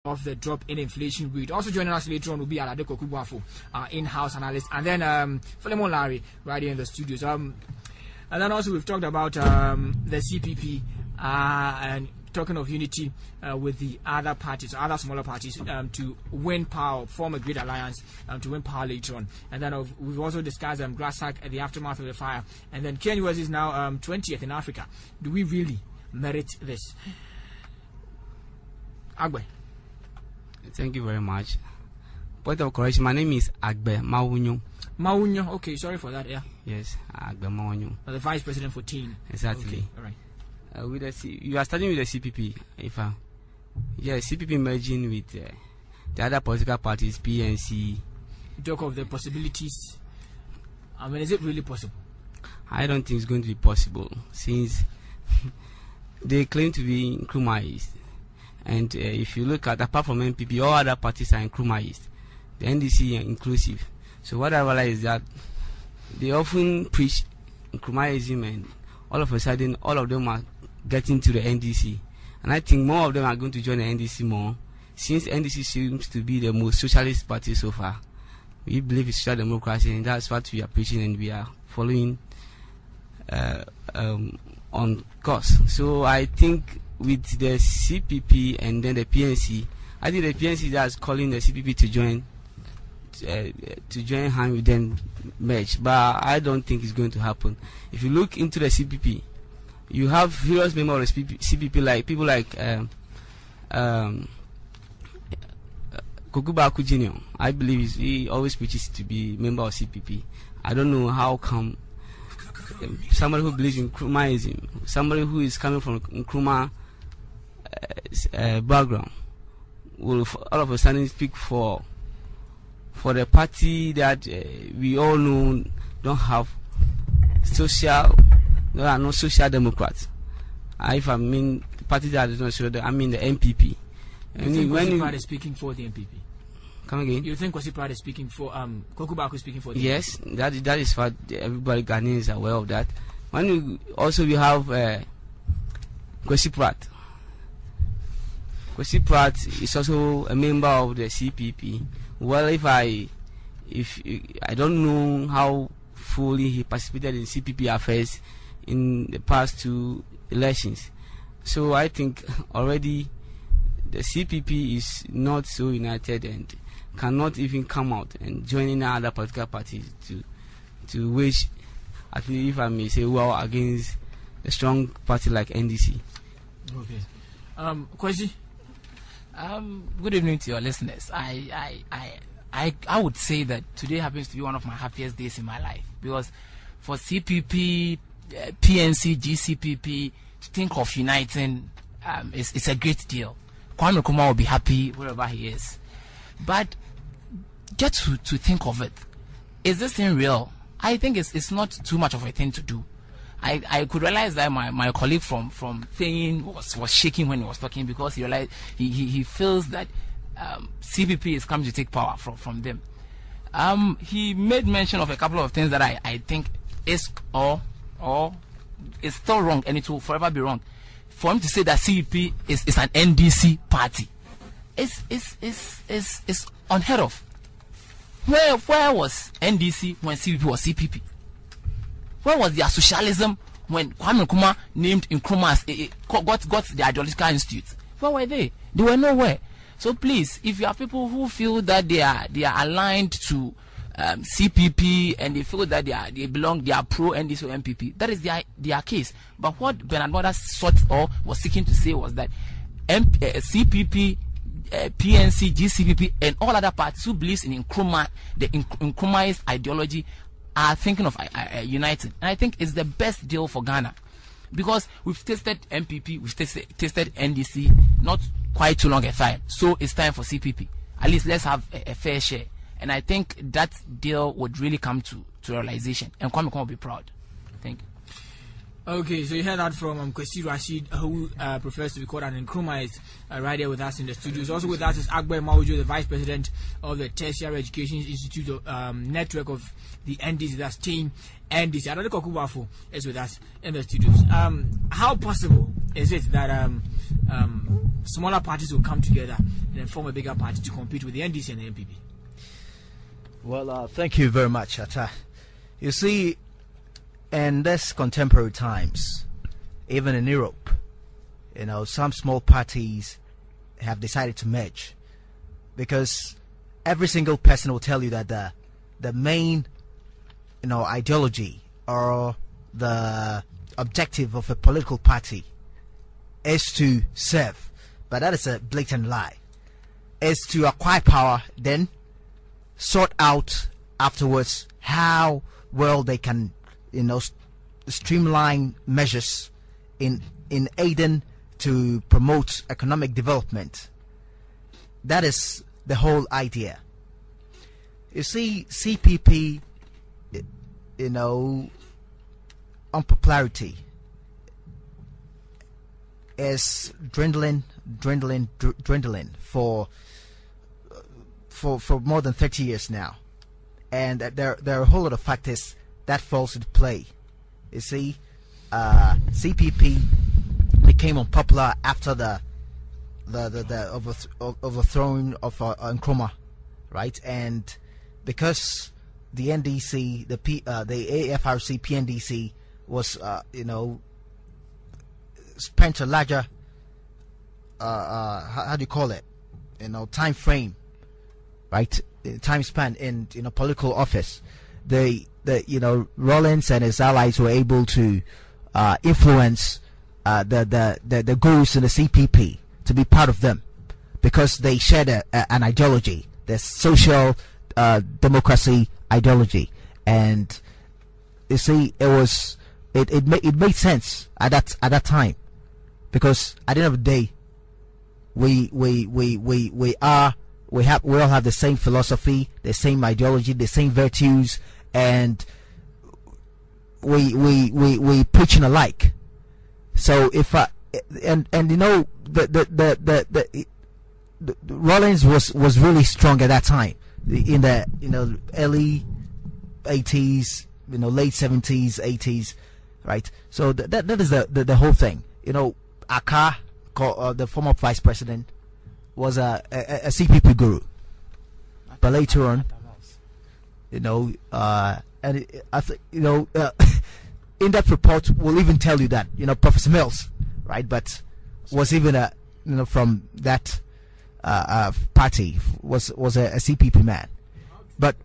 of the drop in inflation rate. Also joining us later on will be Aladeko Kubuafo, our in-house analyst, and then Philemon Larry right here in the studios. And then also we've talked about the CPP and talking of unity with the other parties, other smaller parties, to win power, form a great alliance to win power later on. And then we've also discussed Grassack at the aftermath of the fire. And then KNUS is now 20th in Africa. Do we really merit this? Agbe. Thank you very much. Point of correction, my name is Agbe Mawunyo. Mawunyo, okay, sorry for that, yeah. Yes, Agbe Mawunyo. The Vice President for Teen. Exactly. Okay, all right. With you are starting with the CPP, CPP merging with the other political parties, PNC. Talk of the possibilities. I mean, is it really possible? I don't think it's going to be possible since they claim to be Nkrumah East. And if you look at, apart from NPP, all other parties are in Nkrumah East. The NDC are inclusive. So what I realize is that they often preach Nkrumahism, and all of a sudden, all of them are getting to the NDC. And I think more of them are going to join the NDC more, since NDC seems to be the most socialist party so far. We believe in social democracy, and that's what we are preaching, and we are following on course. So I think with the CPP and then the PNC, I think the PNC is calling the CPP to join hand with them merge, but I don't think it's going to happen. If you look into the CPP, you have various members of the CPP, like people like Kokuba Akujinio. I believe he always preaches to be member of CPP. I don't know how come somebody who believes in Nkrumahism, somebody who is coming from Nkrumah background, will all of a sudden speak for the party that we all know don't have there are no social democrats. If I mean the party that is not social, I mean the NPP. You think Kwasi Pratt is speaking for the NPP? Come again? You think Kwasi Pratt is speaking for Kokubaku is speaking for the Yes, NPP? That is what everybody Ghanaians is aware of that. When we have Kwasi Pratt. Kwasi Pratt is also a member of the CPP. Well, if I don't know how fully he participated in CPP affairs in the past 2 elections, so I think already the CPP is not so united and cannot even come out and join in other political parties to wage, at least if I may say, well against a strong party like NDC. Okay. Kwasi. Good evening to your listeners. I would say that today happens to be one of my happiest days in my life, because for CPP, PNC, GCPP to think of uniting, it's a great deal. Kwame Nkrumah will be happy wherever he is. But just to think of it, is this thing real? I think it's not too much of a thing to do. I could realize that my colleague from Thane was shaking when he was talking, because he realized he feels that CPP is coming to take power from them. He made mention of a couple of things that I think is or is still wrong, and it will forever be wrong. For him to say that CPP is an NDC party, is unheard of. Where was NDC when CPP was CPP? Where was their socialism when Kwame Nkrumah named Nkrumah got the ideological institute? Where were they? They were nowhere. So please, if you have people who feel that they are aligned to CPP and they feel that they are pro NDC or MPP, that is their case. But what Bernard Moda sought or was seeking to say was that CPP, PNC, GCPP, and all other parties who believes in Nkrumah, the Nkrumahist ideology, are thinking of uniting. And I think it's the best deal for Ghana, because we've tested MPP, we've tested NDC not quite too long a time. So it's time for CPP. At least let's have a fair share. And I think that deal would really come to realization, and Kwame will be proud. Thank you. Okay, so you heard that from Kwesi Rashid, who prefers to be called an Nkrumah, is right here with us in the studios. Also with us is Agbe Mawujo, the Vice President of the Tertiary Education Institute Network of the NDC, that's team NDC. Adade Kokubafo is with us in the studios. How possible is it that smaller parties will come together and then form a bigger party to compete with the NDC and the NPP? Well, thank you very much, Atta. You see, in this contemporary times, even in Europe, some small parties have decided to merge, because every single person will tell you that the main ideology or the objective of a political party is to serve, but that is a blatant lie. Is to acquire power, then sort out afterwards how well they can streamline measures in aiding to promote economic development. That is the whole idea. You see, CPP, unpopularity is dwindling for more than 30 years now, and there are a whole lot of factors that falls into play. You see, CPP became unpopular after the overthrowing of Nkrumah, right? And because the NDC, the AFRC PNDC was spent a larger how do you call it, time frame, right? Time span in political office. Rawlings and his allies were able to influence the gurus in the CPP to be part of them, because they shared an ideology, the social democracy ideology. And you see, it made sense at that time, because at the end of the day, we all have the same philosophy, the same ideology, the same virtues, and we preaching alike. So if the Rawlings was really strong at that time in the early 80s, late 70s, 80s, right? So that is the whole thing. Aka, the former vice president, was a CPP guru, but later on, and I think in-depth report will even tell you that Professor Mills, right, but was even from that party, was a CPP man. But